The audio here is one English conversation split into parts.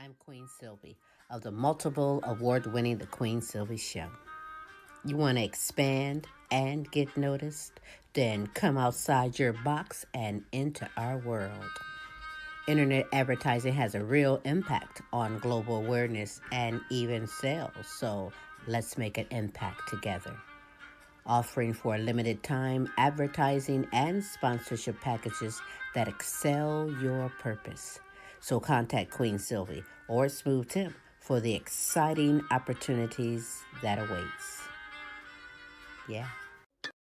I'm Queen Sylvie of the multiple award-winning The Queen Sylvie Show. You want to expand and get noticed? Then come outside your box and into our world. Internet advertising has a real impact on global awareness and even sales, so let's make an impact together. Offering for a limited time advertising and sponsorship packages that excel your purpose. So contact Queen Sylvie or Smooth Tim for the exciting opportunities that awaits. Yeah.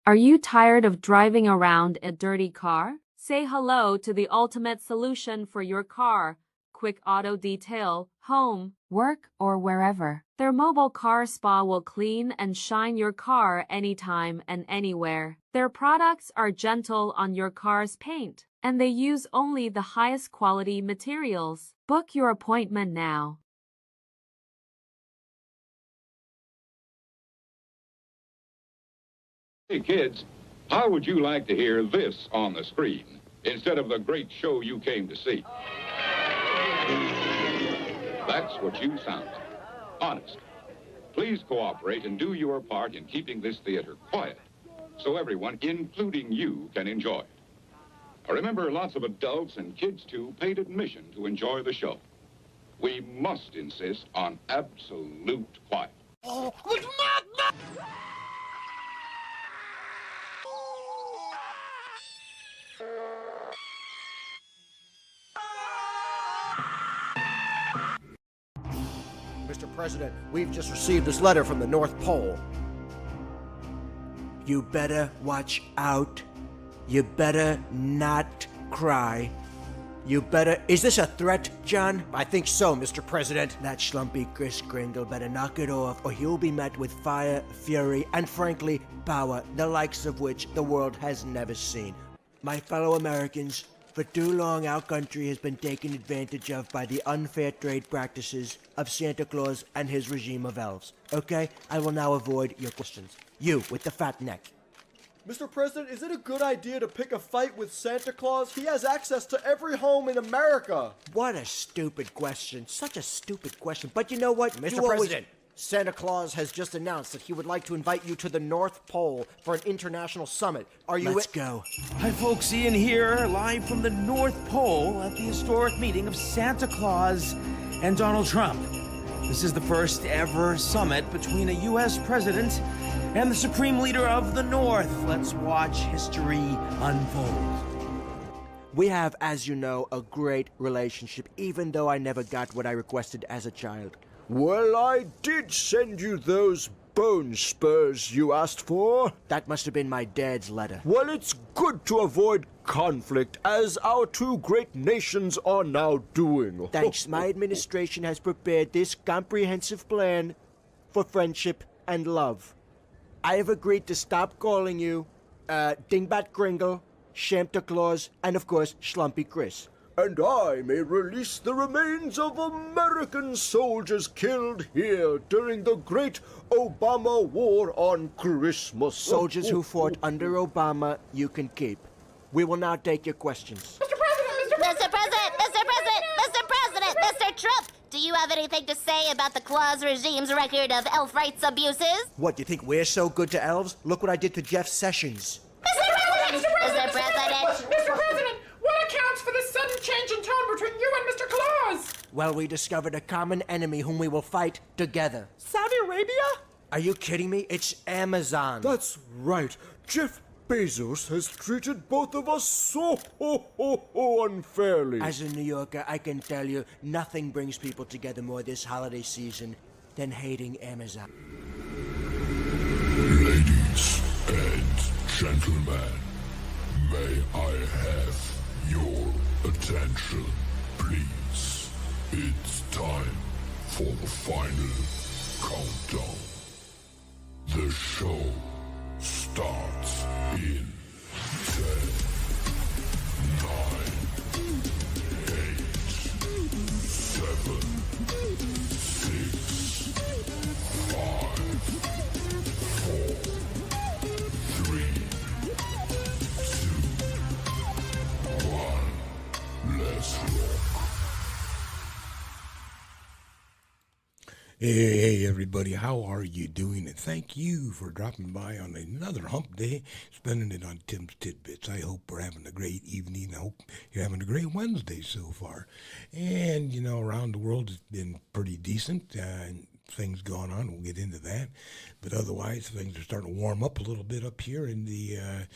Are you tired of driving around a dirty car? Say hello to the ultimate solution for your car. Quick Auto Detail, home, work, or wherever. Their mobile car spa will clean and shine your car anytime and anywhere. Their products are gentle on your car's paint, and they use only the highest quality materials. Book your appointment now. Hey kids, how would you like to hear this on the screen instead of the great show you came to see? That's what you sound like. Honest. Please cooperate and do your part in keeping this theater quiet so everyone, including you, can enjoy it. Now remember, lots of adults and kids, too, paid admission to enjoy the show. We must insist on absolute quiet. Oh, with madness! Mr. President, we've just received this letter from the North Pole. You better watch out. You better not cry. You better... Is this a threat, John? I think so, Mr. President. That schlumpy Chris Kringle better knock it off, or he'll be met with fire, fury, and frankly, power, the likes of which the world has never seen. My fellow Americans, for too long our country has been taken advantage of by the unfair trade practices of Santa Claus and his regime of elves. Okay? I will now avoid your questions. You, with the fat neck. Mr. President, is it a good idea to pick a fight with Santa Claus? He has access to every home in America. What a stupid question. Such a stupid question. But you know what? Mr. President, Santa Claus has just announced that he would like to invite you to the North Pole for an international summit. Are you... Let's go. Hi folks, Ian here, live from the North Pole at the historic meeting of Santa Claus and Donald Trump. This is the first ever summit between a U.S. president and the supreme leader of the North. Let's watch history unfold. We have, as you know, a great relationship, even though I never got what I requested as a child. Well, I did send you those bone spurs you asked for. That must have been my dad's letter. Well, it's good to avoid conflict, as our two great nations are now doing. Thanks. My administration has prepared this comprehensive plan for friendship and love. I have agreed to stop calling you, Dingbat Kringle, Santa Claus, and of course, Schlumpy Chris. And I may release the remains of American soldiers killed here during the great Obama War on Christmas. Soldiers who fought under Obama, you can keep. We will now take your questions. Mr. President! Mr. President! Mr. President! Mr. President! Mr. Trump! Do you have anything to say about the Claus regime's record of elf rights abuses? What, do you think we're so good to elves? Look what I did to Jeff Sessions. Mr. President! Mr. President! Mr. President! What accounts for this sudden change in tone between you and Mr. Claus? Well, we discovered a common enemy whom we will fight together. Saudi Arabia? Are you kidding me? It's Amazon. That's right. Jeff Bezos has treated both of us so unfairly. As a New Yorker, I can tell you, nothing brings people together more this holiday season than hating Amazon. Ladies and gentlemen, may I have your attention, please? It's time for the final countdown. The show starts in 10, 9, 8, 7, 6, 5, 4, 3, 2, 1. Let's rock. Hey, everybody, how are you doing? And thank you for dropping by on another hump day, spending it on Tim's Tidbits. I hope we're having a great evening. I hope you're having a great Wednesday so far. And, around the world it's been pretty decent. Things going on, we'll get into that. But otherwise, things are starting to warm up a little bit up here in the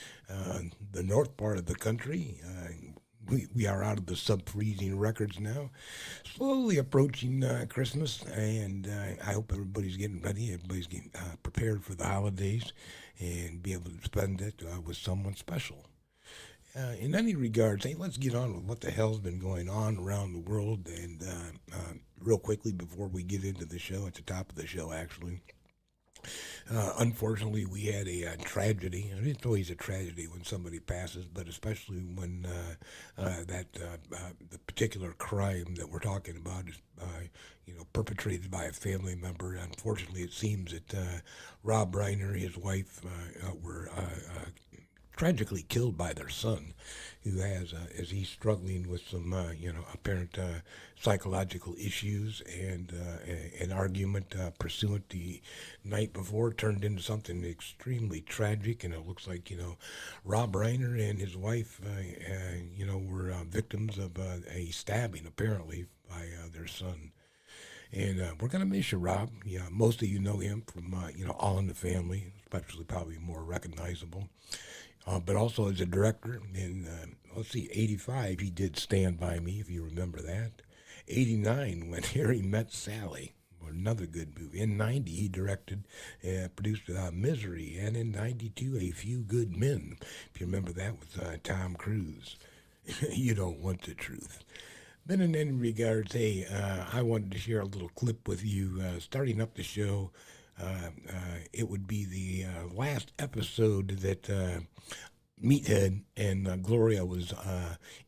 north part of the country. We are out of the sub-freezing records now, slowly approaching Christmas, and I hope everybody's getting ready, everybody's getting prepared for the holidays, and be able to spend it with someone special. In any regards, hey, let's get on with what the hell's been going on around the world, and real quickly before we get into the show, at the top of the show actually, unfortunately, we had a tragedy. And it's always a tragedy when somebody passes, but especially when the particular crime that we're talking about is, perpetrated by a family member. Unfortunately, it seems that Rob Reiner, his wife, were tragically killed by their son, who has, as he's struggling with some, apparent psychological issues, and an argument pursuant the night before turned into something extremely tragic, and it looks like, Rob Reiner and his wife, were victims of a stabbing, apparently, by their son. And we're going to miss you, Rob. Yeah, most of you know him from, All in the Family, especially probably more recognizable. But also as a director in, 85, he did Stand By Me, if you remember that. 89, When Harry Met Sally, another good movie. In 90, he directed, produced Misery, and in 92, A Few Good Men, if you remember that, with Tom Cruise. You don't want the truth. But in any regards, hey, I wanted to share a little clip with you, starting up the show. It would be the last episode that Meathead and Gloria was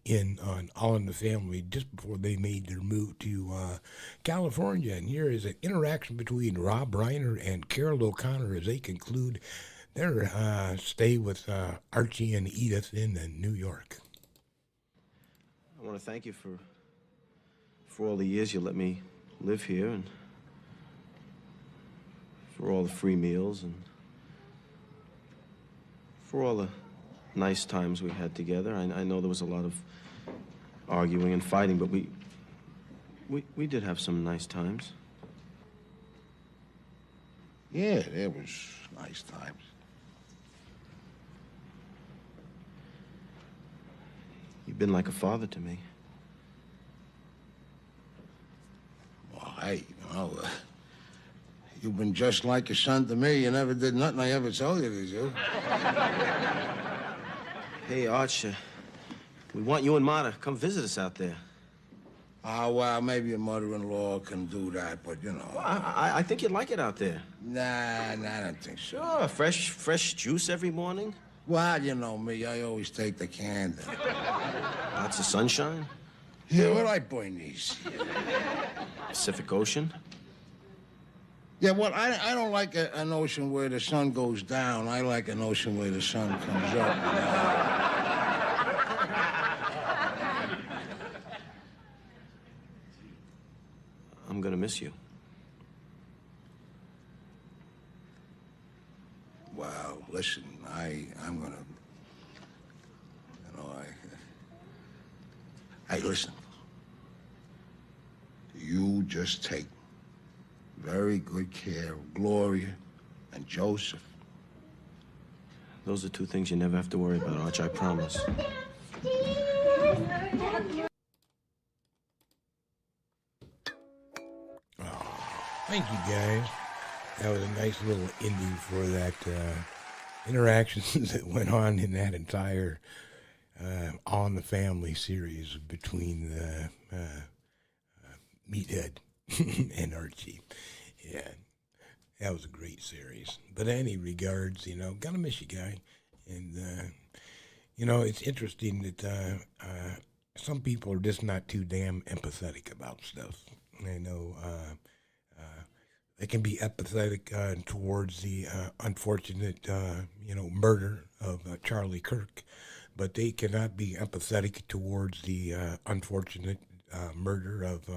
in on All in the Family just before they made their move to California. And here is an interaction between Rob Reiner and Carol O'Connor as they conclude their stay with Archie and Edith in New York. I want to thank you for all the years you let me live here, and for all the free meals, and for all the nice times we had together. I know there was a lot of arguing and fighting, but we did have some nice times. Yeah, there was nice times. You've been like a father to me. Well, hey, you've been just like a son to me. You never did nothing I ever told you to do. Hey, Arch, we want you and Ma to come visit us out there. Oh, well, maybe your mother-in-law can do that, but, Well, I think you'd like it out there. Nah, I don't think so. Sure, fresh juice every morning. Well, you know me, I always take the candle. Lots of sunshine. Yeah, where'd I burn these? Pacific Ocean. Yeah, well, I don't like an ocean where the sun goes down. I like an ocean where the sun comes up. I'm gonna miss you. Well, listen, I'm gonna, hey, listen. You just take very good care of Gloria and Joseph. Those are two things you never have to worry about, Arch, I promise. Thank you, guys. That was a nice little ending for that interactions that went on in that entire All in the Family series between Meathead and Archie. Yeah, that was a great series. But in any regards, gotta miss you, guy. And, it's interesting that some people are just not too damn empathetic about stuff. I know they can be empathetic towards the unfortunate, murder of Charlie Kirk, but they cannot be empathetic towards the unfortunate murder of,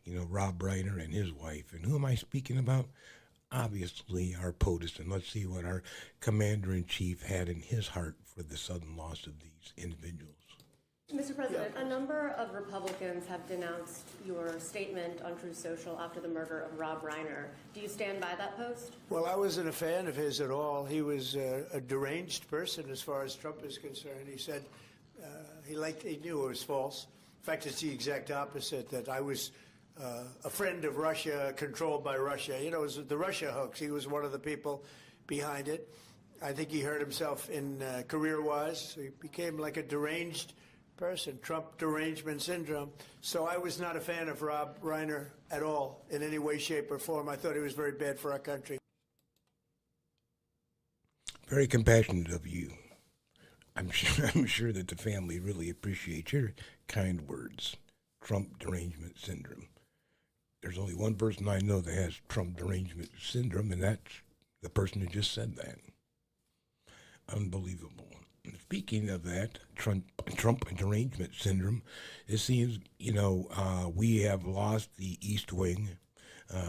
Rob Reiner and his wife. And who am I speaking about? Obviously, our POTUS. And let's see what our commander-in-chief had in his heart for the sudden loss of these individuals. Mr. President, a number of Republicans have denounced your statement on Truth Social after the murder of Rob Reiner. Do you stand by that post? Well, I wasn't a fan of his at all. He was a deranged person as far as Trump is concerned. He said he knew it was false. In fact, it's the exact opposite, that I was a friend of Russia, controlled by Russia. It was the Russia hoax. He was one of the people behind it. I think he hurt himself in career-wise. He became like a deranged person, Trump derangement syndrome. So I was not a fan of Rob Reiner at all, in any way, shape, or form. I thought he was very bad for our country. Very compassionate of you. I'm sure that the family really appreciates your kind words. Trump derangement syndrome. There's only one person I know that has Trump derangement syndrome, and that's the person who just said that. Unbelievable. Speaking of that, Trump derangement syndrome, it seems, we have lost the East Wing.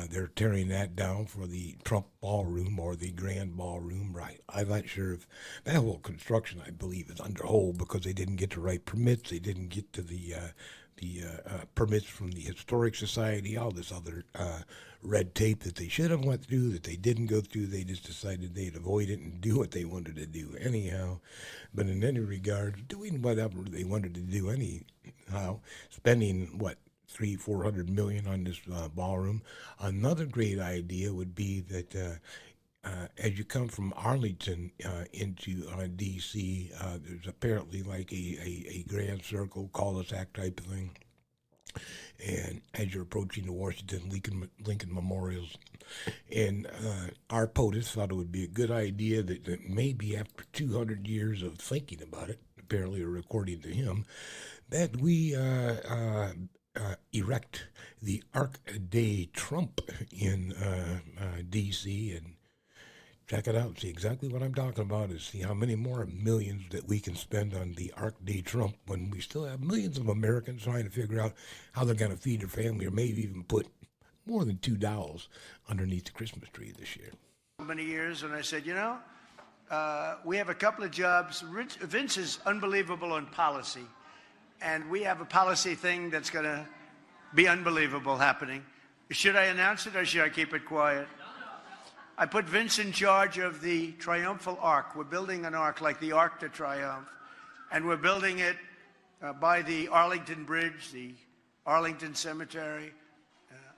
They're tearing that down for the Trump ballroom or the Grand Ballroom. Right. I'm not sure if that whole construction, I believe, is under hold because they didn't get the right permits. They didn't get to the permits from the Historic Society, all this other red tape that they should have went through, that they didn't go through. They just decided they'd avoid it and do what they wanted to do anyhow. But in any regard, doing whatever they wanted to do anyhow, spending, $300-400 million on this ballroom. Another great idea would be that as you come from Arlington into D.C., there's apparently like a grand circle, cul-de-sac type of thing. And as you're approaching the Washington Lincoln Memorials, and our POTUS thought it would be a good idea that maybe after 200 years of thinking about it, apparently according to him, that we erect the Arc de Trump in D.C. and check it out, see exactly what I'm talking about, and see how many more millions that we can spend on the Arc de Trump when we still have millions of Americans trying to figure out how they're going to feed their family, or maybe even put more than $2 underneath the Christmas tree this year. Many years, and I said, we have a couple of jobs. Vince is unbelievable on policy, and we have a policy thing that's going to be unbelievable happening. Should I announce it or should I keep it quiet? I put Vince in charge of the Triumphal Arc. We're building an arc like the Arc de Triomphe, and we're building it by the Arlington Bridge, the Arlington Cemetery,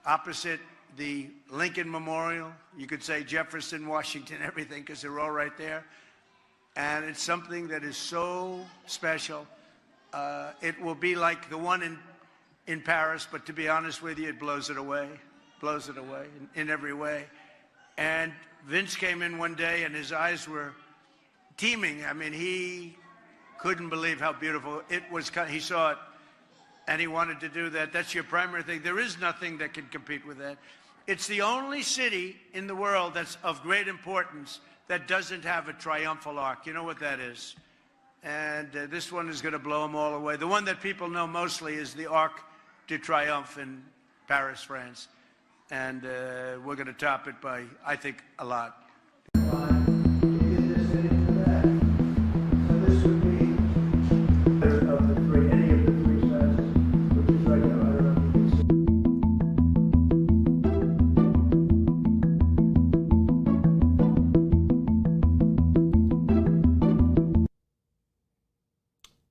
opposite the Lincoln Memorial. You could say Jefferson, Washington, everything, because they're all right there. And it's something that is so special. It will be like the one in Paris, but to be honest with you, it blows it away in every way. And Vince came in one day and his eyes were teeming. I mean, he couldn't believe how beautiful it was. He saw it and he wanted to do that. That's your primary thing. There is nothing that can compete with that. It's the only city in the world that's of great importance that doesn't have a triumphal arc. You know what that is? And this one is going to blow them all away. The one that people know mostly is the Arc de Triomphe in Paris, France. And we're going to top it by, I think, a lot.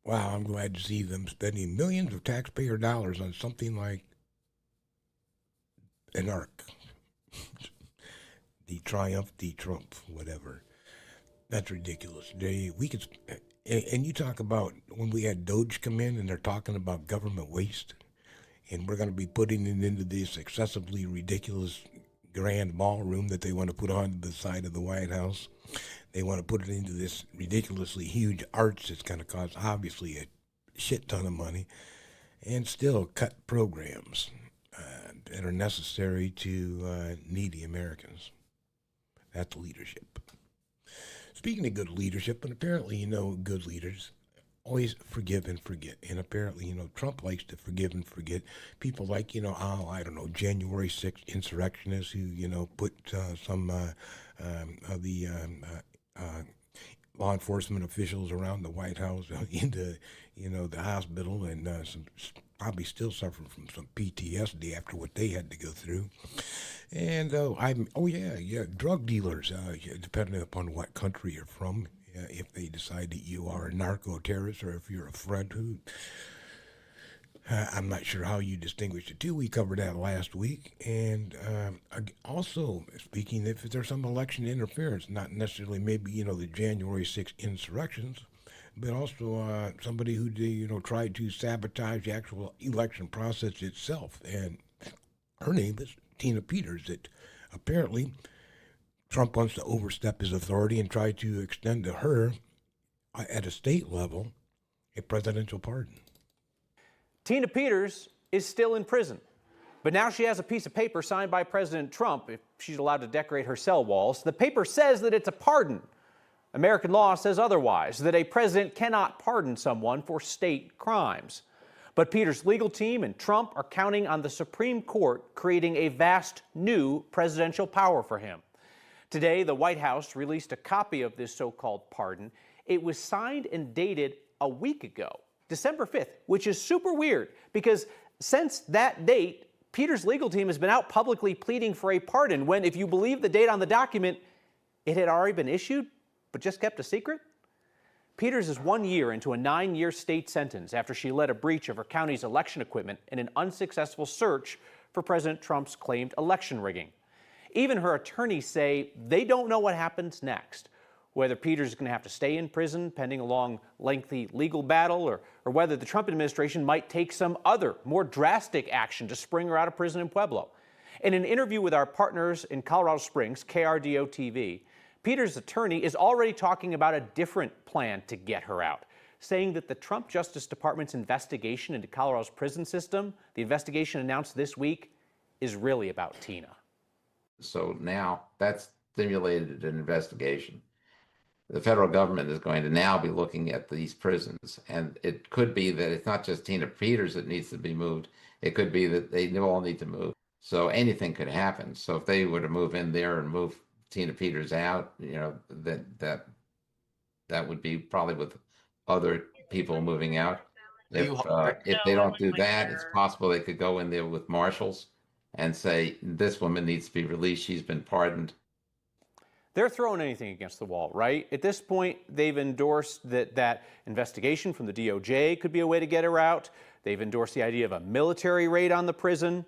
Wow, I'm glad to see them spending millions of taxpayer dollars on something like an arc. The Triumph, the Trump, whatever. That's ridiculous. And you talk about when we had Doge come in and they're talking about government waste, and we're going to be putting it into this excessively ridiculous grand ballroom that they want to put on the side of the White House. They want to put it into this ridiculously huge arch that's going to cost, obviously, a shit ton of money, and still cut programs that are necessary to needy Americans. That's leadership. Speaking of good leadership, and apparently good leaders, always forgive and forget. And apparently, Trump likes to forgive and forget. People like, I don't know, January 6th insurrectionists who, put some of the law enforcement officials around the White House into, the hospital, and some probably still suffering from some PTSD after what they had to go through. And drug dealers, depending upon what country you're from, if they decide that you are a narco-terrorist or if you're a friend who, I'm not sure how you distinguish the two. We covered that last week. And also, speaking, if there's some election interference, not necessarily maybe, the January 6th insurrections, but also somebody who, tried to sabotage the actual election process itself. And her name is Tina Peters. That apparently Trump wants to overstep his authority and try to extend to her, at a state level, a presidential pardon. Tina Peters is still in prison, but now she has a piece of paper signed by President Trump if she's allowed to decorate her cell walls. The paper says that it's a pardon. American law says otherwise, that a president cannot pardon someone for state crimes. But Peters' legal team and Trump are counting on the Supreme Court creating a vast new presidential power for him. Today, the White House released a copy of this so-called pardon. It was signed and dated a week ago, December 5th, which is super weird because since that date, Peters' legal team has been out publicly pleading for a pardon when, if you believe the date on the document, it had already been issued but just kept a secret? Peters is 1 year into a 9-year state sentence after she led a breach of her county's election equipment in an unsuccessful search for President Trump's claimed election rigging. Even her attorneys say they don't know what happens next, whether Peters is going to have to stay in prison pending a long, lengthy legal battle, or whether the Trump administration might take some other, more drastic action to spring her out of prison in Pueblo. In an interview with our partners in Colorado Springs, KRDO TV, Peters' attorney is already talking about a different plan to get her out, saying that the Trump Justice Department's investigation into Colorado's prison system, the investigation announced this week, is really about Tina. So now that's stimulated an investigation. The federal government is going to now be looking at these prisons, and it could be that it's not just Tina Peters that needs to be moved. It could be that they all need to move. So anything could happen. So if they were to move in there and move Tina Peters out, that would be probably with other people moving out. If they don't do that, it's possible they could go in there with marshals and say, this woman needs to be released. She's been pardoned. They're throwing anything against the wall, right? At this point, they've endorsed that investigation from the DOJ could be a way to get her out. They've endorsed the idea of a military raid on the prison.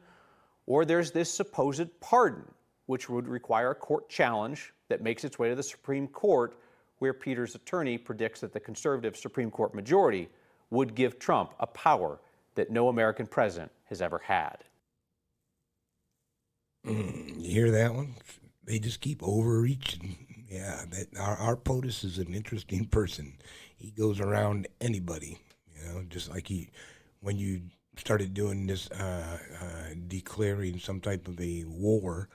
Or there's this supposed pardon, which would require a court challenge that makes its way to the Supreme Court, where Peters' attorney predicts that the conservative Supreme Court majority would give Trump a power that no American president has ever had. You hear that one? They just keep overreaching. Yeah, our POTUS is an interesting person. He goes around anybody, just like when you started doing this, declaring some type of a war,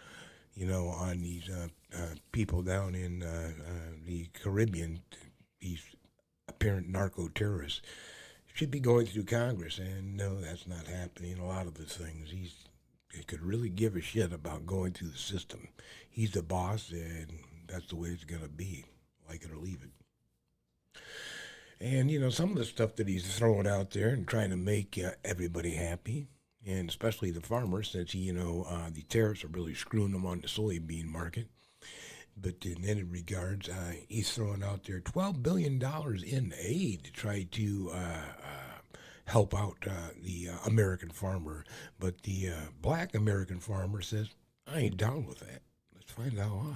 on these people down in the Caribbean, these apparent narco-terrorists, should be going through Congress. And no, that's not happening. A lot of the things, he could really give a shit about going through the system. He's the boss, and that's the way it's going to be, like it or leave it. And, some of the stuff that he's throwing out there and trying to make everybody happy, and especially the farmers, since, the tariffs are really screwing them on the soybean market. But in any regards, he's throwing out there $12 billion in aid to try to help out the American farmer. But the black American farmer says, I ain't down with that. Let's find out why.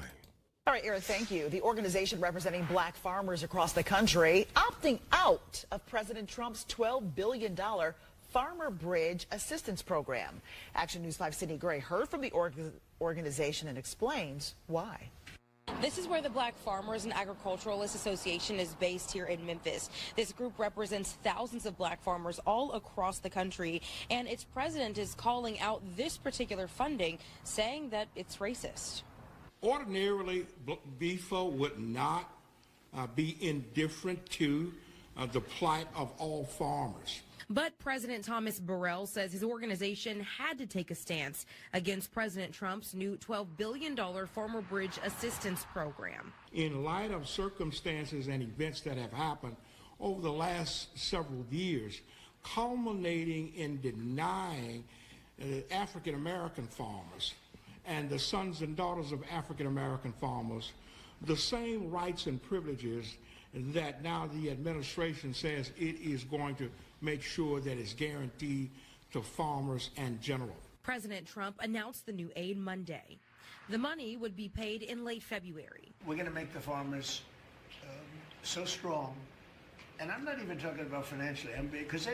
All right, Eric, thank you. The organization representing black farmers across the country opting out of President Trump's $12 billion Farmer Bridge Assistance Program. Action News 5 Sydney Gray heard from the organization and explains why. This is where the Black Farmers and Agriculturalists Association is based here in Memphis. This group represents thousands of black farmers all across the country, and its president is calling out this particular funding, saying that it's racist. Ordinarily, BFO would not be indifferent to the plight of all farmers. But President Thomas Burrell says his organization had to take a stance against President Trump's new $12 billion Farmer Bridge Assistance Program. In light of circumstances and events that have happened over the last several years, culminating in denying African American farmers and the sons and daughters of African American farmers the same rights and privileges that now the administration says it is going to make sure that it's guaranteed to farmers in general. President Trump announced the new aid Monday. The money would be paid in late February. We're going to make the farmers so strong, and I'm not even talking about financially, because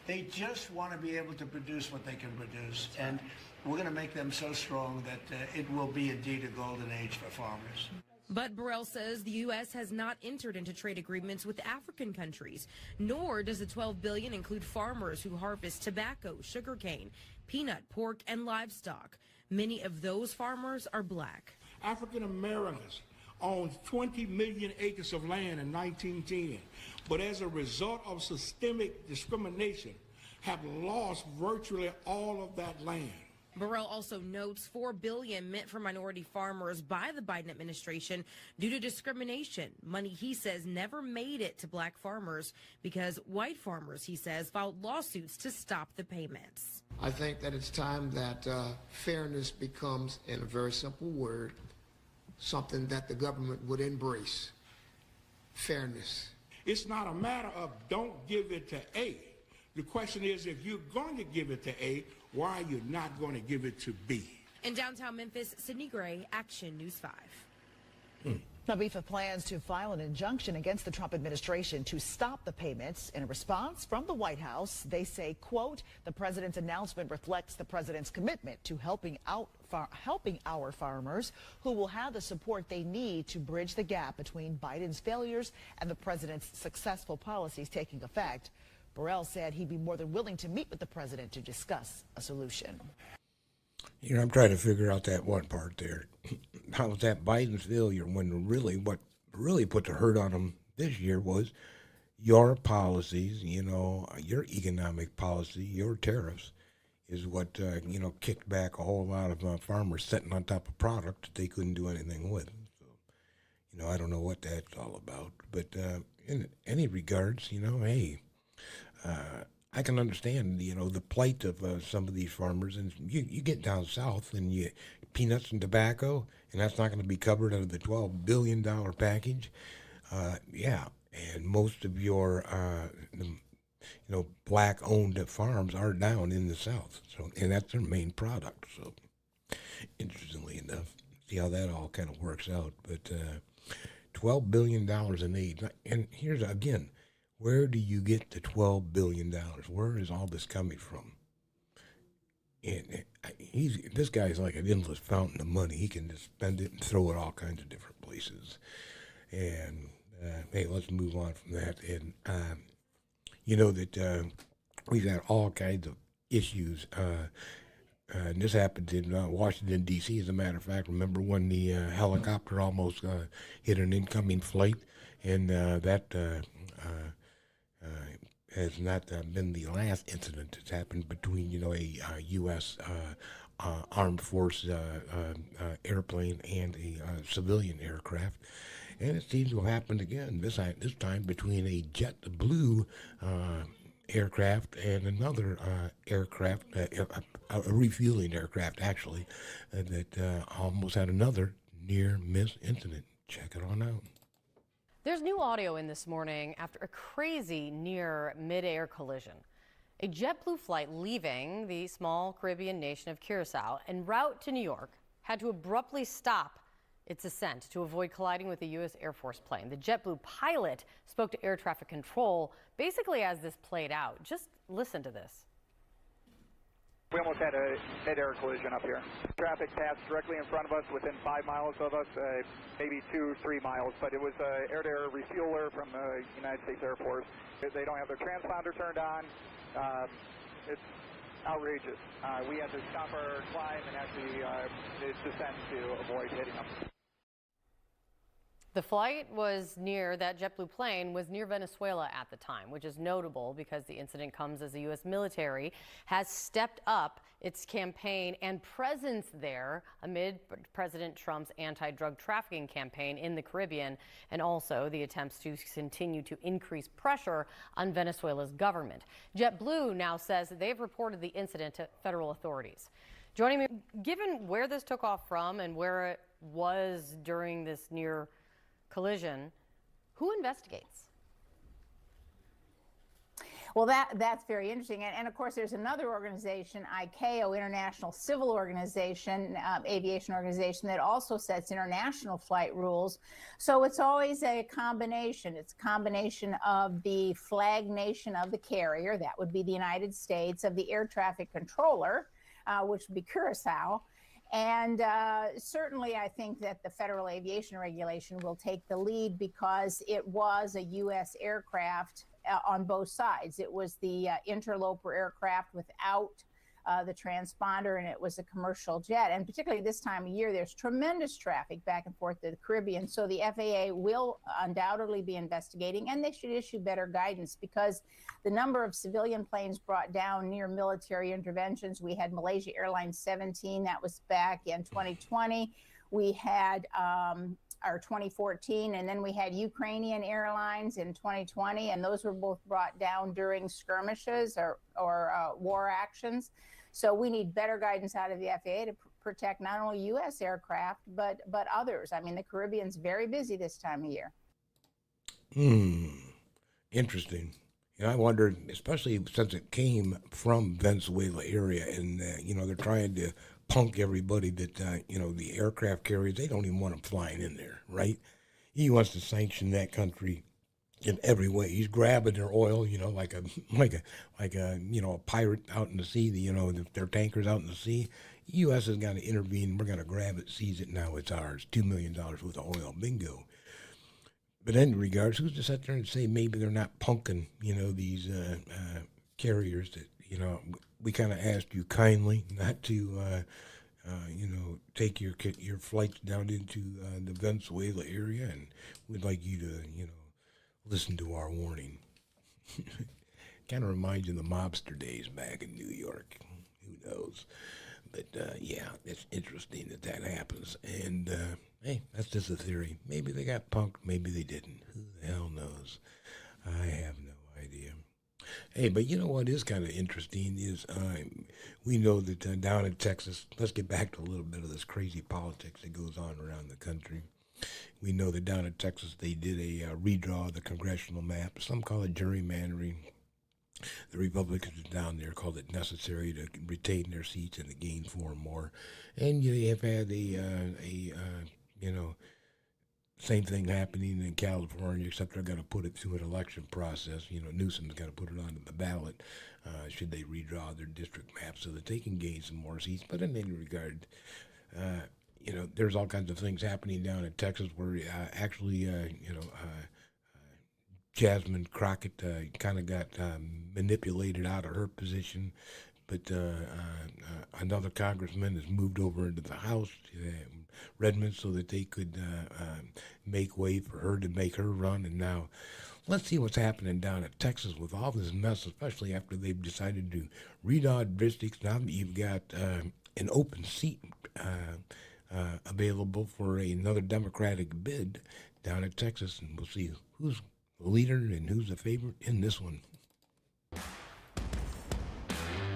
they just want to be able to produce what they can produce, and we're going to make them so strong that it will be indeed a golden age for farmers. But Burrell says the U.S. has not entered into trade agreements with African countries, nor does the $12 billion include farmers who harvest tobacco, sugarcane, peanut, pork, and livestock. Many of those farmers are black. African Americans owned 20 million acres of land in 1910, but as a result of systemic discrimination, have lost virtually all of that land. Burrell also notes $4 billion meant for minority farmers by the Biden administration due to discrimination. Money he says never made it to black farmers because white farmers, he says, filed lawsuits to stop the payments. I think that it's time that fairness becomes, in a very simple word, something that the government would embrace. Fairness. It's not a matter of don't give it to A. The question is, if you're going to give it to A, why are you not going to give it to B? In downtown Memphis, Sydney Gray, Action News 5. McGiffin plans to file an injunction against the Trump administration to stop the payments. In a response from the White House, they say, quote, the president's announcement reflects the president's commitment to helping our farmers who will have the support they need to bridge the gap between Biden's failures and the president's successful policies taking effect. Burrell said he'd be more than willing to meet with the president to discuss a solution. You know, I'm trying to figure out that one part there. How was that Biden's failure when really what really put the hurt on him this year was your policies, you know, your economic policy, your tariffs is what, you know, kicked back a whole lot of farmers sitting on top of product that they couldn't do anything with. So, you know, I don't know what that's all about. But in any regards, you know, hey, I can understand, you know, the plight of some of these farmers. And you get down south and you peanuts and tobacco, and that's not going to be covered under the $12 billion package. Yeah, and most of your, you know, black-owned farms are down in the south, so and that's their main product. So, interestingly enough, see how that all kind of works out. But $12 billion in aid, and here's again. Where do you get the $12 billion? Where is all this coming from? And this guy's like an endless fountain of money. He can just spend it and throw it all kinds of different places. And, hey, let's move on from that. And, you know that we've had all kinds of issues. And this happened in Washington, D.C., as a matter of fact. Remember when the helicopter almost hit an incoming flight? And that has not been the last incident that's happened between, you know, a U.S. Armed Force airplane and a civilian aircraft. And it seems to have happened again, this time between a JetBlue aircraft and another aircraft, a refueling aircraft, actually, that almost had another near-miss incident. Check it on out. There's new audio in this morning after a crazy near mid-air collision. A JetBlue flight leaving the small Caribbean nation of Curacao en route to New York had to abruptly stop its ascent to avoid colliding with a U.S. Air Force plane. The JetBlue pilot spoke to air traffic control basically as this played out. Just listen to this. We almost had a mid-air collision up here. Traffic passed directly in front of us within 5 miles of us, maybe 2-3 miles, but it was an air-to-air refueler from the United States Air Force. They don't have their transponder turned on. It's outrageous. We had to stop our climb and actually descend to avoid hitting them. The flight was near, that JetBlue plane was near Venezuela at the time, which is notable because the incident comes as the U.S. military has stepped up its campaign and presence there amid President Trump's anti-drug trafficking campaign in the Caribbean, and also the attempts to continue to increase pressure on Venezuela's government. JetBlue now says that they've reported the incident to federal authorities. Joining me, given where this took off from and where it was during this near collision, who investigates? Well, that's very interesting. And of course, there's another organization, ICAO, International Civil Organization, aviation organization, that also sets international flight rules. So it's always a combination. It's a combination of the flag nation of the carrier, that would be the United States, of the air traffic controller, which would be Curacao. And certainly, I think that the Federal Aviation Regulation will take the lead because it was a U.S. aircraft on both sides. It was the interloper aircraft without the transponder, and it was a commercial jet. And particularly this time of year, there's tremendous traffic back and forth to the Caribbean. So the FAA will undoubtedly be investigating, and they should issue better guidance because the number of civilian planes brought down near military interventions, we had Malaysia Airlines 17, that was back in 2020. We had our 2014, and then we had Ukrainian Airlines in 2020, and those were both brought down during skirmishes or war actions. So we need better guidance out of the FAA to protect not only U.S. aircraft, but others. I mean, the Caribbean's very busy this time of year. Interesting. You know, I wondered, especially since it came from Venezuela area, and they're trying to punk everybody that the aircraft carriers, they don't even want them flying in there, right? He wants to sanction that country in every way. He's grabbing their oil, like a pirate out in the sea. Their tankers out in the sea. The U.S. has got to intervene. We're going to grab it, seize it. Now it's ours. $2 million worth of oil. Bingo. But in regards, who's to sit there and say maybe they're not punking, these carriers that, we kind of asked you kindly not to, take your flights down into the Venezuela area, and we'd like you to, listen to our warning. Kind of reminds you of the mobster days back in New York. Who knows? But, yeah, it's interesting that happens. And, hey, that's just a theory. Maybe they got punked. Maybe they didn't. Who the hell knows? I have no idea. Hey, but you know what is kind of interesting is we know that down in Texas, let's get back to a little bit of this crazy politics that goes on around the country. We know that down in Texas, they did a redraw of the congressional map. Some call it gerrymandering. The Republicans down there called it necessary to retain their seats and to gain 4 more. And they have had same thing happening in California, except they're going to put it through an election process. Newsom's got to put it onto the ballot should they redraw their district map so that they can gain some more seats. But in any regard, there's all kinds of things happening down in Texas where Jasmine Crockett kind of got manipulated out of her position, but another congressman has moved over into the House, Redmond, so that they could make way for her to make her run. And now let's see what's happening down in Texas with all this mess, especially after they've decided to redraw districts. Now you've got an open seat available for another Democratic bid down in Texas, and we'll see who's the leader and who's the favorite in this one.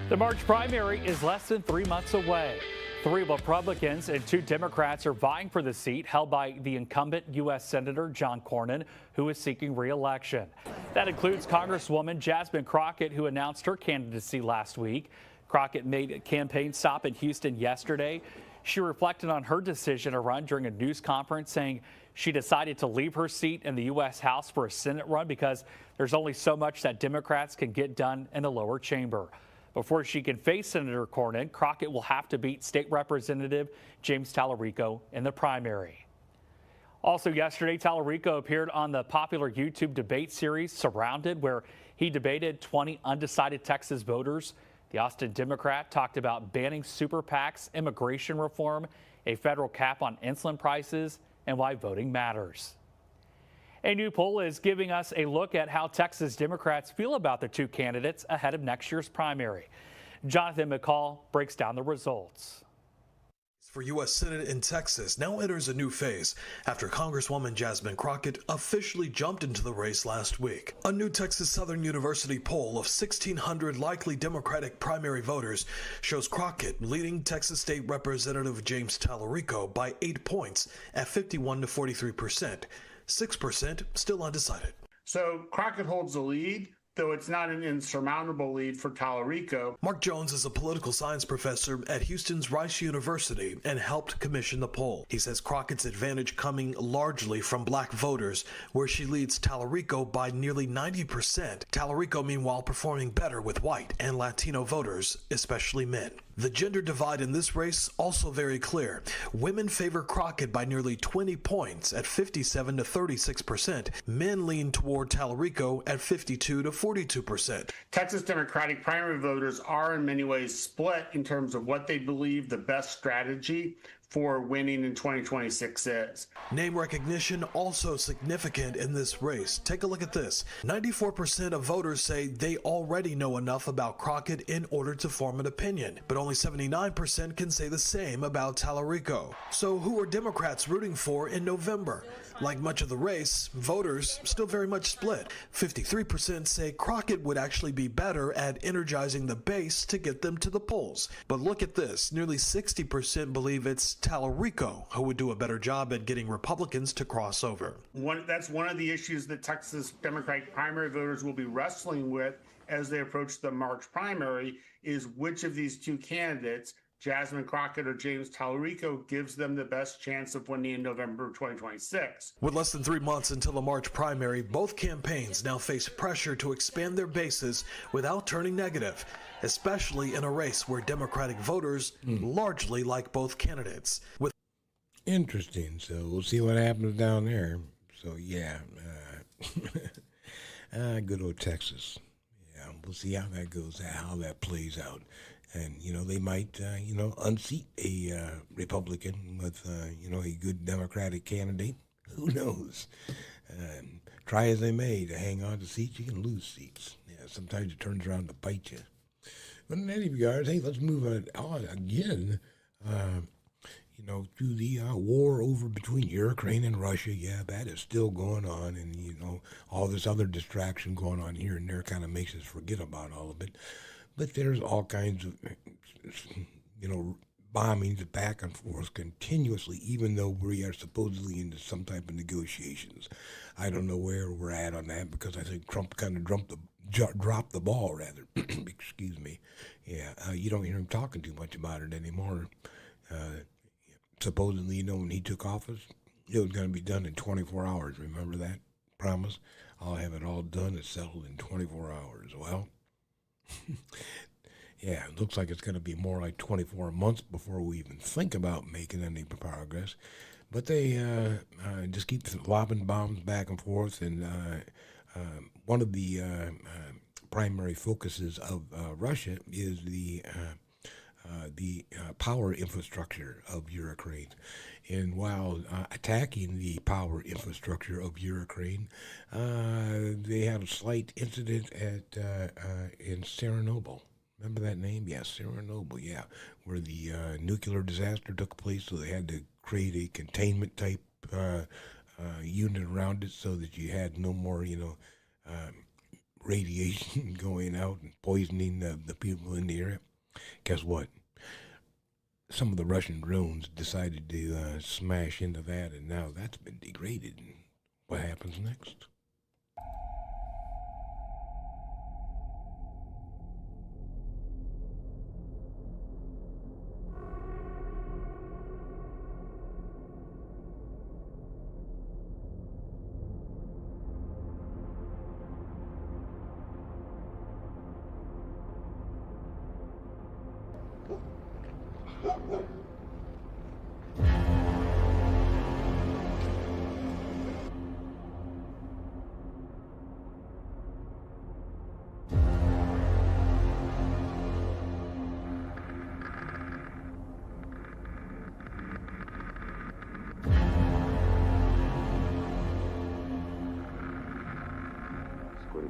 The March primary is less than 3 months away. 3 Republicans and 2 Democrats are vying for the seat held by the incumbent U.S. Senator John Cornyn, who is seeking re-election. That includes Congresswoman Jasmine Crockett, who announced her candidacy last week. Crockett made a campaign stop in Houston yesterday. She reflected on her decision to run during a news conference, saying she decided to leave her seat in the U.S. House for a Senate run because there's only so much that Democrats can get done in the lower chamber. Before she can face Senator Cornyn, Crockett will have to beat State Representative James Tallarico in the primary. Also yesterday, Tallarico appeared on the popular YouTube debate series Surrounded, where he debated 20 undecided Texas voters. The Austin Democrat talked about banning super PACs, immigration reform, a federal cap on insulin prices, and why voting matters. A new poll is giving us a look at how Texas Democrats feel about the two candidates ahead of next year's primary. Jonathan McCall breaks down the results. For U.S. Senate in Texas now enters a new phase after Congresswoman Jasmine Crockett officially jumped into the race last week. A new Texas Southern University poll of 1,600 likely Democratic primary voters shows Crockett leading Texas State Representative James Tallarico by 8 points at 51 to 43%. 6% still undecided. So Crockett holds the lead, though it's not an insurmountable lead for Tallarico. Mark Jones is a political science professor at Houston's Rice University and helped commission the poll. He says Crockett's advantage coming largely from black voters, where she leads Tallarico by nearly 90%. Tallarico, meanwhile, performing better with white and Latino voters, especially men. The gender divide in this race also very clear. Women favor Crockett by nearly 20 points at 57 to 36%. Men lean toward Tallarico at 52 to 42%. Texas Democratic primary voters are in many ways split in terms of what they believe the best strategy for winning in 2026 is. Name recognition also significant in this race. Take a look at this. 94% of voters say they already know enough about Crockett in order to form an opinion, but only 79% can say the same about Tallarico. So who are Democrats rooting for in November? Like much of the race, voters still very much split. 53% say Crockett would actually be better at energizing the base to get them to the polls. But look at this, nearly 60% believe it's Tallarico who would do a better job at getting Republicans to cross over. That's one of the issues that Texas Democratic primary voters will be wrestling with as they approach the March primary, is which of these two candidates, Jasmine Crockett or James Tallarico, gives them the best chance of winning in November 2026. With less than 3 months until the March primary, both campaigns now face pressure to expand their bases without turning negative, especially in a race where Democratic voters largely like both candidates. Interesting. So we'll see what happens down there. So yeah, good old Texas. Yeah, we'll see how that goes, how that plays out. And, they might, unseat a Republican with, a good Democratic candidate. Who knows? Try as they may to hang on to seats, you can lose seats. Yeah, sometimes it turns around to bite you. But in any regard, hey, let's move on again, to the war over between Ukraine and Russia. Yeah, that is still going on. And, all this other distraction going on here and there kind of makes us forget about all of it. But there's all kinds of, bombings back and forth continuously, even though we are supposedly into some type of negotiations. I don't know where we're at on that because I think Trump kind of dropped the ball, rather. Excuse me. Yeah, you don't hear him talking too much about it anymore. Supposedly, when he took office, it was going to be done in 24 hours. Remember that promise? I'll have it all done and settled in 24 hours. Well, yeah, it looks like it's going to be more like 24 months before we even think about making any progress. But they just keep lobbing bombs back and forth. And one of the primary focuses of Russia is the power infrastructure of Ukraine. And while attacking the power infrastructure of Ukraine, they had a slight incident in Chernobyl. Remember that name? Yeah, Chernobyl, yeah, where the nuclear disaster took place, so they had to create a containment type unit around it so that you had no more, radiation going out and poisoning the people in the area. Guess what? Some of the Russian drones decided to smash into that, and now that's been degraded. What happens next?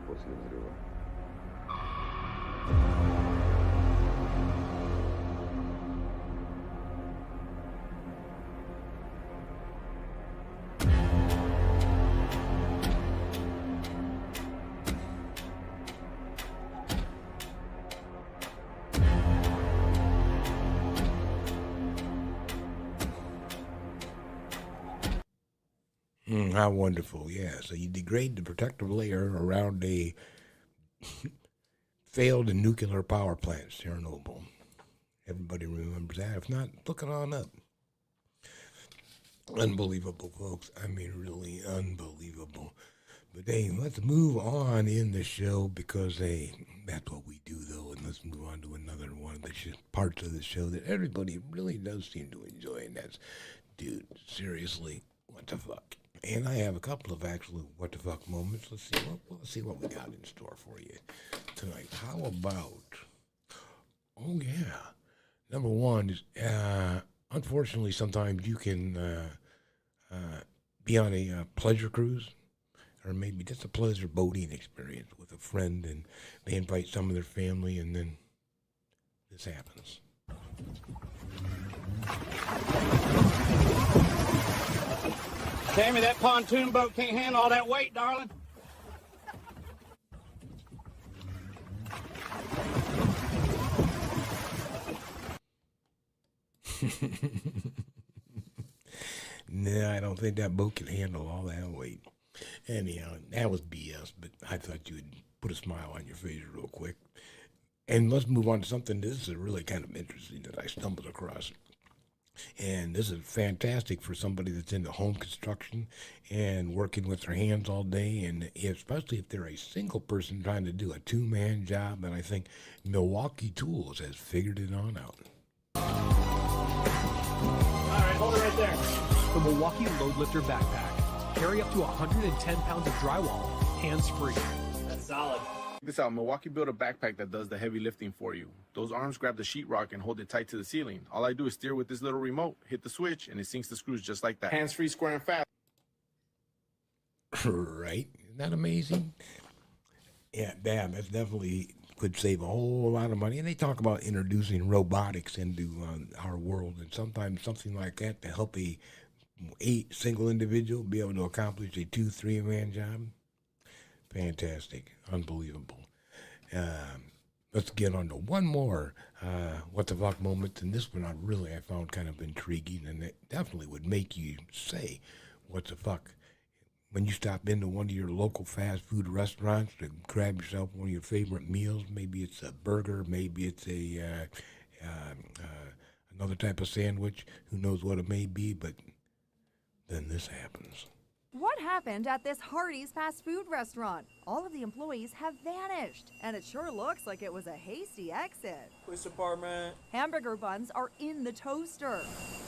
после взрыва. How wonderful, yeah. So you degrade the protective layer around a failed nuclear power plant, Chernobyl. Everybody remembers that. If not, look it on up. Unbelievable, folks. I mean, really unbelievable. But hey, let's move on in the show because, hey, that's what we do, though. And let's move on to another one of the parts of the show that everybody really does seem to enjoy. And that's, dude, seriously, what the fuck? And I have a couple of actual what the fuck moments. Let's see what we got in store for you tonight. How about, oh yeah, number one is, unfortunately, sometimes you can be on a pleasure cruise, or maybe just a pleasure boating experience with a friend, and they invite some of their family, and then this happens. Tammy, that pontoon boat can't handle all that weight, darling. No, I don't think that boat can handle all that weight. Anyhow, that was BS, but I thought you would put a smile on your face real quick. And let's move on to something. This is really kind of interesting that I stumbled across. And this is fantastic for somebody that's into home construction and working with their hands all day, and especially if they're a single person trying to do a two-man job. And I think Milwaukee Tools has figured it on out. All right, hold it right there. The Milwaukee Load Lifter Backpack. Carry up to 110 pounds of drywall, hands-free. That's solid. This out, Milwaukee built a backpack that does the heavy lifting for you. Those arms grab the sheetrock and hold it tight to the ceiling. All I do is steer with this little remote, hit the switch, and it sinks the screws just like that. Hands-free, square, and fast. Right? Isn't that amazing? Yeah, damn, that's definitely could save a whole lot of money. And they talk about introducing robotics into our world, and sometimes something like that to help a single individual be able to accomplish a 2-3-man job. Fantastic. Unbelievable. Let's get on to one more what the fuck moment. And this one I found kind of intriguing, and it definitely would make you say, what the fuck? When you stop into one of your local fast food restaurants to grab yourself one of your favorite meals, maybe it's a burger, maybe it's a another type of sandwich, who knows what it may be, but then this happens. What happened at this Hardee's fast food restaurant? All of the employees have vanished, and it sure looks like it was a hasty exit. Police department. Hamburger buns are in the toaster.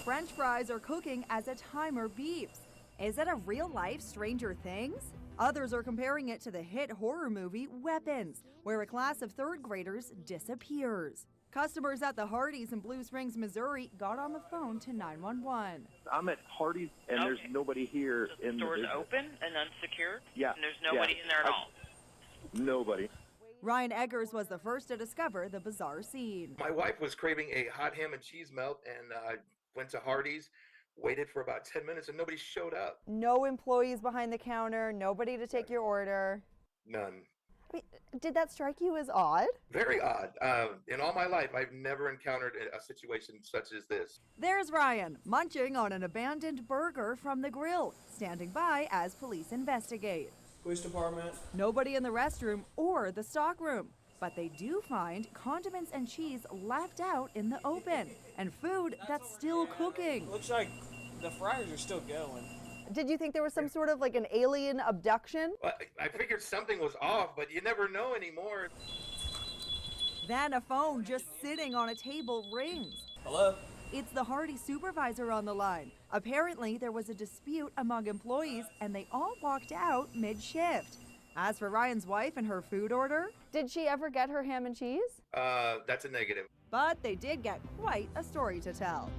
French fries are cooking as a timer beeps. Is it a real-life Stranger Things? Others are comparing it to the hit horror movie Weapons, where a class of third graders disappears. Customers at the Hardee's in Blue Springs, Missouri got on the phone to 911. I'm at Hardee's, and there's nobody here in the store's business. open and unsecured? Yeah. And there's nobody in there at all? Nobody. Ryan Eggers was the first to discover the bizarre scene. My wife was craving a hot ham and cheese melt, and went to Hardee's, waited for about 10 minutes, and nobody showed up. No employees behind the counter, nobody to take your order. None. I mean, did that strike you as odd? Very odd. In all my life, I've never encountered a situation such as this. There's Ryan, munching on an abandoned burger from the grill, standing by as police investigate. Police department. Nobody in the restroom or the stockroom, but they do find condiments and cheese left out in the open, and food that's still cooking. Looks like the fryers are still going. Did you think there was some sort of like an alien abduction? Well, I figured something was off, but you never know anymore. Then a phone just sitting on a table rings. Hello? It's the Hardee's supervisor on the line. Apparently, there was a dispute among employees, and they all walked out mid-shift. As for Ryan's wife and her food order, did she ever get her ham and cheese? That's a negative. But they did get quite a story to tell.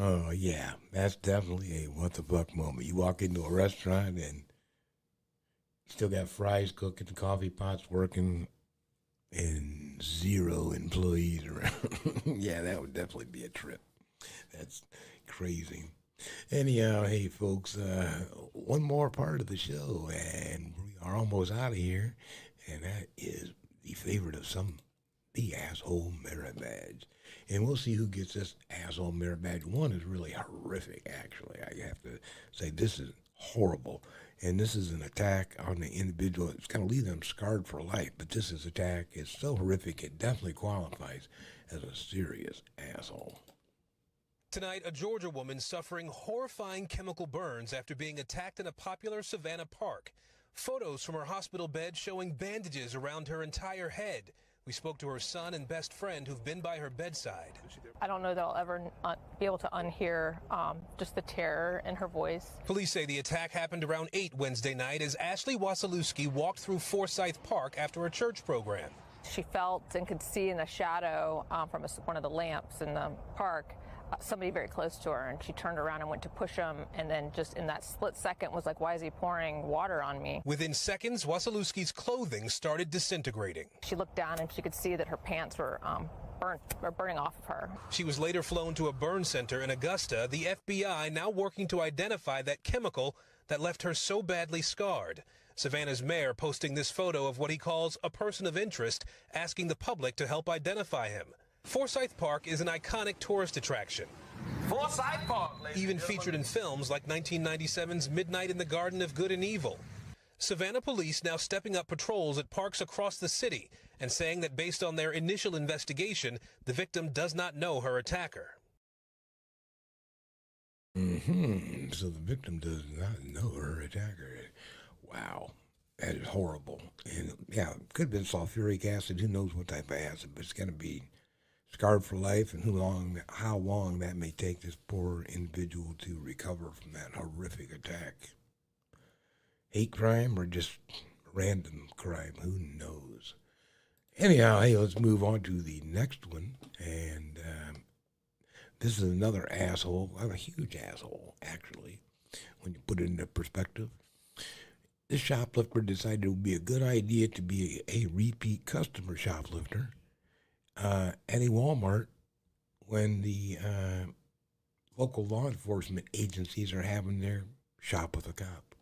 Oh, yeah, that's definitely a what the fuck moment. You walk into a restaurant and Still got fries cooking, the coffee pots working, and 0 employees around. Yeah, that would definitely be a trip. That's crazy. Anyhow, hey folks, one more part of the show, and we are almost out of here, and that is the favorite of some, the asshole merit badge. And we'll see who gets this asshole merit badge. One is really horrific, actually. I have to say, this is horrible. And this is an attack on the individual. It's going to leave them scarred for life. But this attack is so horrific, it definitely qualifies as a serious asshole. Tonight, a Georgia woman suffering horrifying chemical burns after being attacked in a popular Savannah park. Photos from her hospital bed showing bandages around her entire head. We spoke to her son and best friend who've been by her bedside. I don't know that I'll ever be able to unhear just the terror in her voice. Police say the attack happened around 8 Wednesday night as Ashley Wasilewski walked through Forsyth Park after a church program. She felt and could see in the shadow from one of the lamps in the park somebody very close to her, and she turned around and went to push him, and then just in that split second was like, why is he pouring water on me? Within seconds, Wasilewski's clothing started disintegrating. She looked down and she could see that her pants were burning off of her. She was later flown to a burn center in Augusta, the FBI now working to identify that chemical that left her so badly scarred. Savannah's mayor posting this photo of what he calls a person of interest, asking the public to help identify him. Forsyth Park is an iconic tourist attraction. Forsyth Park, even featured in films like 1997's Midnight in the Garden of Good and Evil. Savannah police now stepping up patrols at parks across the city and saying that based on their initial investigation, the victim does not know her attacker. So the victim does not know her attacker. Wow. That is horrible. And yeah, it could have been sulfuric acid. Who knows what type of acid, but it's going to be scarred for life, and how long that may take this poor individual to recover from that horrific attack. Hate crime or just random crime, who knows? Anyhow, hey, let's move on to the next one, and this is another asshole, a huge asshole, actually, when you put it into perspective. This shoplifter decided it would be a good idea to be a repeat customer shoplifter at a Walmart when the local law enforcement agencies are having their shop with a cop.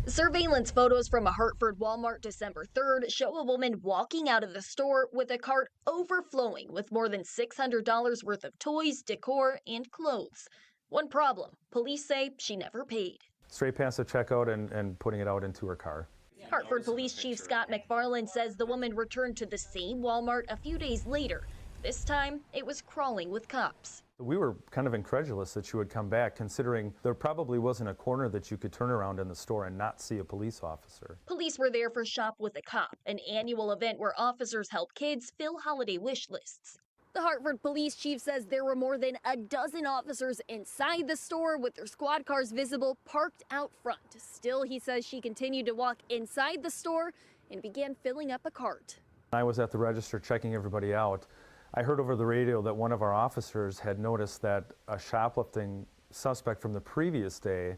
Surveillance photos from a Hartford Walmart December 3rd show a woman walking out of the store with a cart overflowing with more than $600 worth of toys, decor, and clothes. One problem, police say she never paid. Straight past the checkout and putting it out into her car. Hartford Police Chief Scott McFarland says the woman returned to the same Walmart a few days later. This time, it was crawling with cops. We were kind of incredulous that she would come back, considering there probably wasn't a corner that you could turn around in the store and not see a police officer. Police were there for Shop with a Cop, an annual event where officers help kids fill holiday wish lists. The Hartford police chief says there were more than a dozen officers inside the store with their squad cars visible parked out front. Still, he says she continued to walk inside the store and began filling up a cart. I was at the register checking everybody out. I heard over the radio that one of our officers had noticed that a shoplifting suspect from the previous day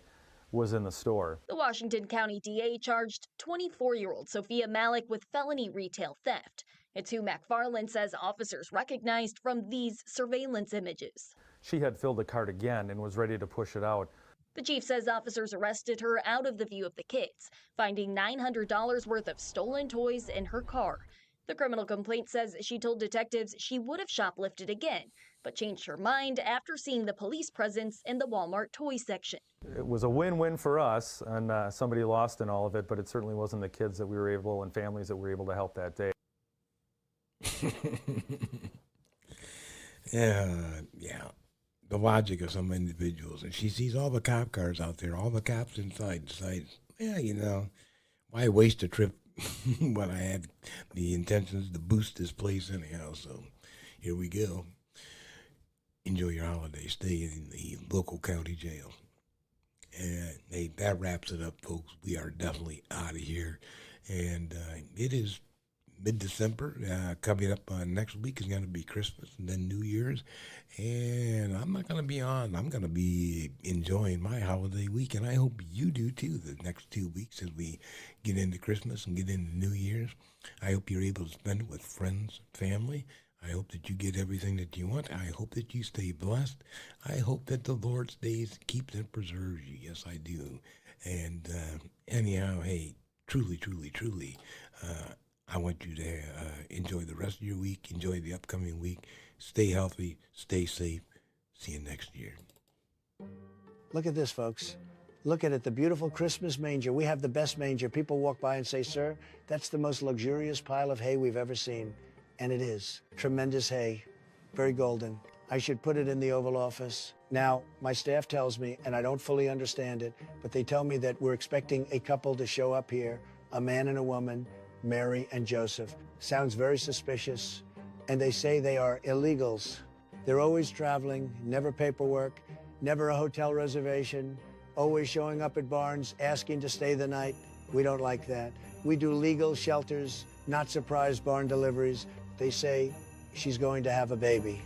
was in the store. The Washington County DA charged 24-year-old Sophia Malik with felony retail theft. It's who McFarland says officers recognized from these surveillance images. She had filled the cart again and was ready to push it out. The chief says officers arrested her out of the view of the kids, finding $900 worth of stolen toys in her car. The criminal complaint says she told detectives she would have shoplifted again, but changed her mind after seeing the police presence in the Walmart toy section. It was a win-win for us, and somebody lost in all of it, but it certainly wasn't the kids that we were able and families that we were able to help that day. Yeah. The logic of some individuals. And she sees all the cop cars out there, all the cops inside, decides, yeah, why waste a trip when I had the intentions to boost this place anyhow? So here we go. Enjoy your holiday. Stay in the local county jail. And hey, that wraps it up, folks. We are definitely out of here. And it is mid-December. Coming up next week is going to be Christmas and then New Year's. And I'm not going to be on. I'm going to be enjoying my holiday week, and I hope you do too the next 2 weeks as we get into Christmas and get into New Year's. I hope you're able to spend it with friends, family. I hope that you get everything that you want. I hope that you stay blessed. I hope that the Lord stays, keeps and preserves you. Yes, I do. And anyhow, hey, truly, I want you to enjoy the rest of your week. Enjoy the upcoming week. Stay healthy. Stay safe. See you next year. Look at this, folks. Look at it, the beautiful Christmas manger. We have the best manger. People walk by and say, sir, that's the most luxurious pile of hay we've ever seen. And it is. Tremendous hay. Very golden. I should put it in the Oval Office. Now, my staff tells me, and I don't fully understand it, but they tell me that we're expecting a couple to show up here, a man and a woman, Mary and Joseph. Sounds very suspicious. And they say they are illegals. They're always traveling, never paperwork, never a hotel reservation, always showing up at barns, asking to stay the night. We don't like that. We do legal shelters, not surprise barn deliveries. They say she's going to have a baby,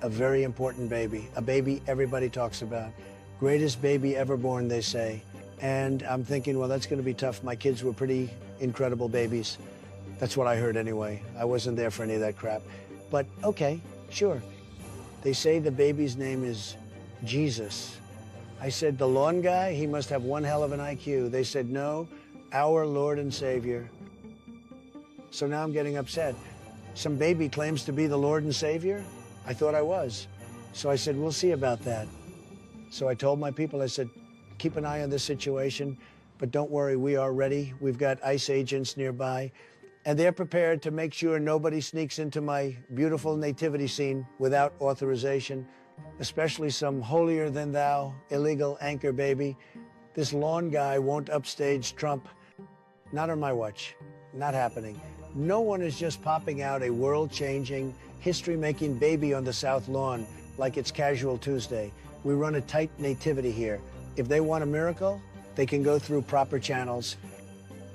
a very important baby, a baby everybody talks about. Greatest baby ever born, they say. And I'm thinking, well, that's going to be tough. My kids were pretty incredible babies. That's what I heard anyway. I wasn't there for any of that crap. But okay, sure. They say the baby's name is Jesus. I said, the lawn guy, he must have one hell of an IQ. They said, no, our Lord and Savior. So now I'm getting upset. Some baby claims to be the Lord and Savior? I thought I was. So I said, we'll see about that. So I told my people, I said, keep an eye on this situation, but don't worry, we are ready. We've got ICE agents nearby, and they're prepared to make sure nobody sneaks into my beautiful nativity scene without authorization, especially some holier-than-thou illegal anchor baby. This lawn guy won't upstage Trump. Not on my watch. Not happening. No one is just popping out a world-changing, history-making baby on the South Lawn like it's Casual Tuesday. We run a tight nativity here. If they want a miracle, they can go through proper channels.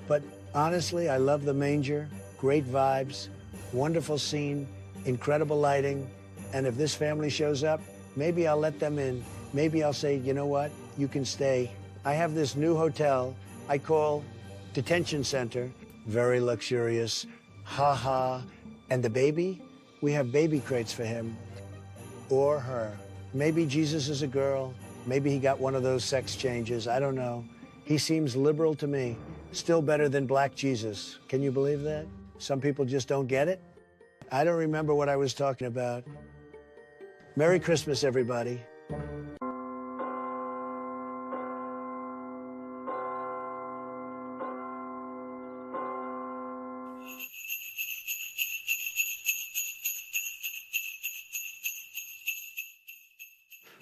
But honestly, I love the manger, great vibes, wonderful scene, incredible lighting. And if this family shows up, maybe I'll let them in. Maybe I'll say, you know what, you can stay. I have this new hotel I call Detention Center, very luxurious, ha. And the baby, we have baby crates for him or her. Maybe Jesus is a girl. Maybe he got one of those sex changes. I don't know. He seems liberal to me. Still better than Black Jesus. Can you believe that? Some people just don't get it. I don't remember what I was talking about. Merry Christmas, everybody.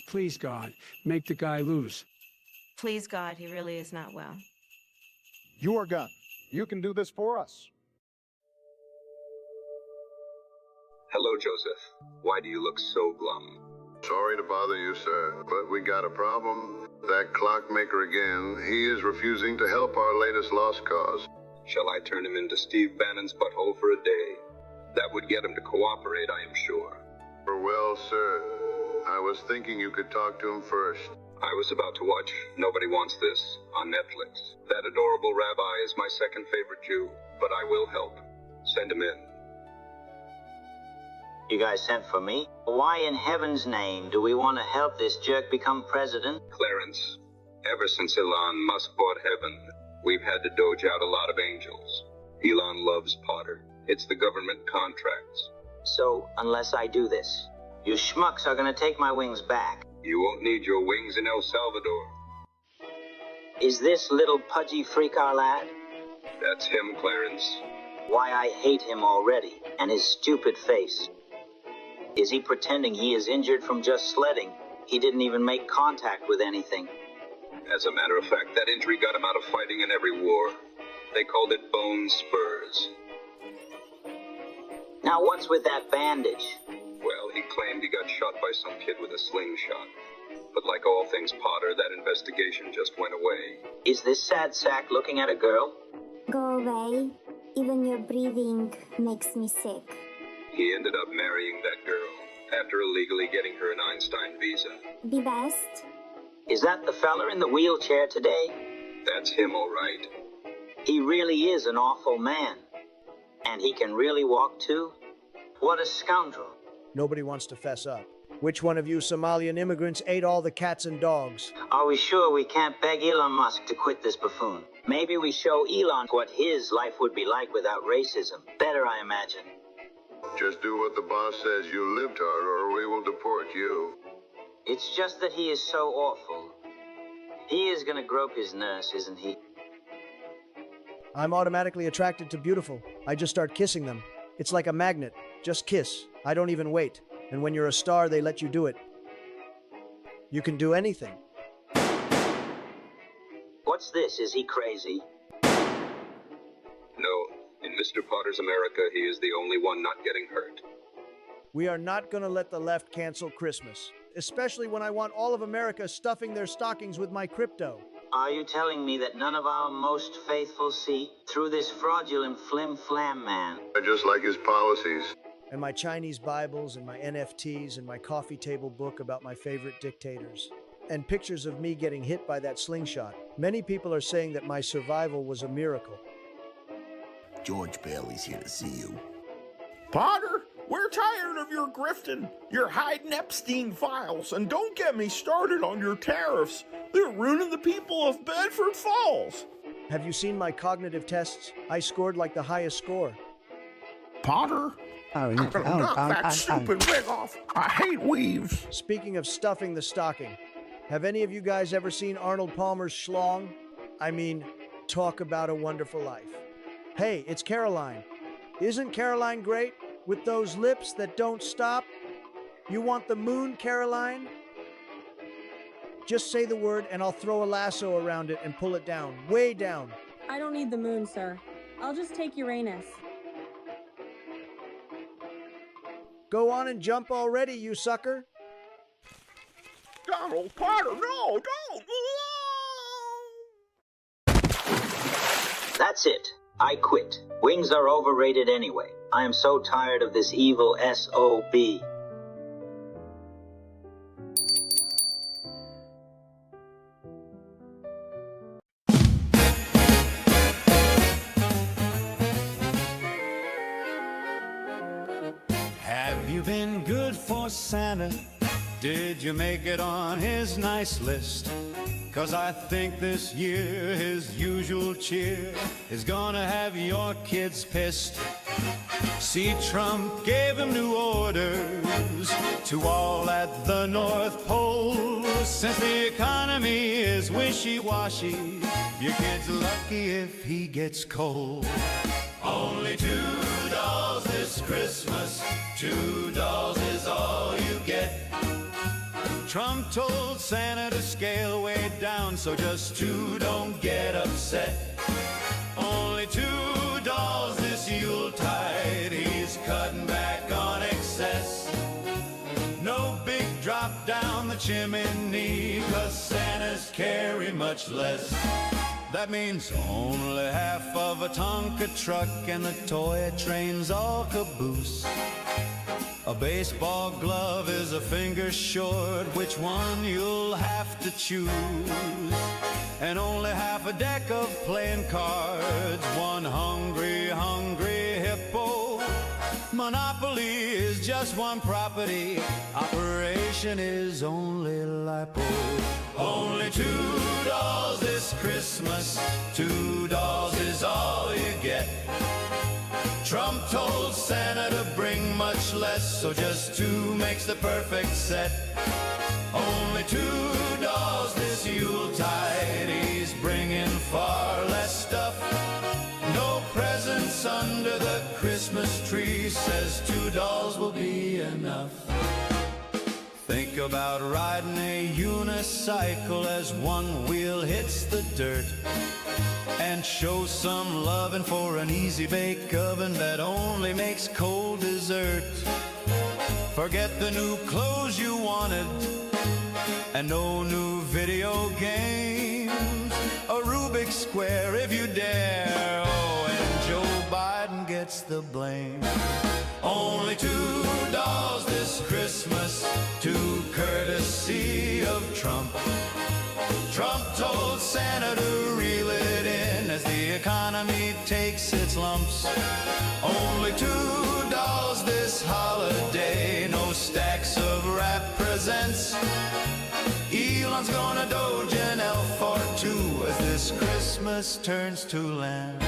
Please, God, make the guy lose. Please, God, he really is not well. You are God. You can do this for us. Hello, Joseph. Why do you look so glum? Sorry to bother you, sir, but we got a problem. That clockmaker again, he is refusing to help our latest lost cause. Shall I turn him into Steve Bannon's butthole for a day? That would get him to cooperate, I am sure. Well, sir, I was thinking you could talk to him first. I was about to watch Nobody Wants This on Netflix. That adorable rabbi is my second favorite Jew, but I will help. Send him in. You guys sent for me? Why in heaven's name do we want to help this jerk become president? Clarence, ever since Elon Musk bought heaven, we've had to doge out a lot of angels. Elon loves Potter. It's the government contracts. So, unless I do this, you schmucks are gonna take my wings back. You won't need your wings in El Salvador. Is this little pudgy freak our lad? That's him, Clarence. Why, I hate him already, and his stupid face. Is he pretending he is injured from just sledding? He didn't even make contact with anything. As a matter of fact, that injury got him out of fighting in every war. They called it bone spurs. Now what's with that bandage? Well, he claimed he got shot by some kid with a slingshot. But like all things Potter, that investigation just went away. Is this sad sack looking at a girl? Go away. Even your breathing makes me sick. He ended up marrying that girl after illegally getting her an Einstein visa. The best? Is that the fella in the wheelchair today? That's him, all right. He really is an awful man. And he can really walk too? What a scoundrel. Nobody wants to fess up. Which one of you Somalian immigrants ate all the cats and dogs? Are we sure we can't beg Elon Musk to quit this buffoon? Maybe we show Elon what his life would be like without racism. Better, I imagine. Just do what the boss says. You lived hard, or we will deport you. It's just that he is so awful. He is gonna grope his nurse, isn't he? I'm automatically attracted to beautiful. I just start kissing them. It's like a magnet. Just kiss. I don't even wait. And when you're a star, they let you do it. You can do anything. What's this? Is he crazy? No, in Mr. Potter's America, he is the only one not getting hurt. We are not going to let the left cancel Christmas, especially when I want all of America stuffing their stockings with my crypto. Are you telling me that none of our most faithful see through this fraudulent flim-flam man? I just like his policies. And my Chinese Bibles and my NFTs and my coffee table book about my favorite dictators. And pictures of me getting hit by that slingshot. Many people are saying that my survival was a miracle. George Bailey's here to see you. Potter, we're tired of your grifting. You're hiding Epstein files, and don't get me started on your tariffs. They're ruining the people of Bedford Falls. Have you seen my cognitive tests? I scored like the highest score. Potter? I'm gonna knock that stupid wig off. I hate weaves. Speaking of stuffing the stocking, have any of you guys ever seen Arnold Palmer's schlong? I mean, talk about a wonderful life. Hey, it's Caroline. Isn't Caroline great? With those lips that don't stop? You want the moon, Caroline? Just say the word and I'll throw a lasso around it and pull it down, way down. I don't need the moon, sir. I'll just take Uranus. Go on and jump already, you sucker. Donald Potter, no, don't! That's it. I quit. Wings are overrated anyway. I am so tired of this evil SOB. Have you been good for Santa? Did you make it on his nice list? 'Cause I think this year his usual cheer is gonna have your kids pissed. See, Trump gave him new orders to all at the North Pole. Since the economy is wishy-washy, your kid's lucky if he gets cold. Only $2 this Christmas, $2 is all you get. Trump told Santa to scale way down, so just two don't get upset. Only $2 this Yuletide, he's cutting back on excess. No big drop down the chimney, 'cause Santas carry much less. That means only half of a Tonka truck and the toy train's all caboose. A baseball glove is a finger short, which one you'll have to choose. And only half a deck of playing cards, one hungry, hungry hippo. Monopoly is just one property, operation is only LIPO. Only $2 this Christmas, $2 is all you get. Trump told Santa to bring much less, so just two makes the perfect set. Only $2 this Yuletide, he's bringing far less stuff. No presents under the Christmas tree, says $2 will be enough. Think about riding a unicycle as one wheel hits the dirt. And show some loving for an easy bake oven that only makes cold dessert. Forget the new clothes you wanted and no new video games. A Rubik's Square if you dare. Oh, and Joe Biden gets the blame. Only 2 dolls this Christmas, to courtesy of Trump. Trump told Santa to reel it in as the economy takes its lumps. Only 2 dolls this holiday, no stacks of wrap presents. Elon's gonna doge an elf or two as this Christmas turns to land.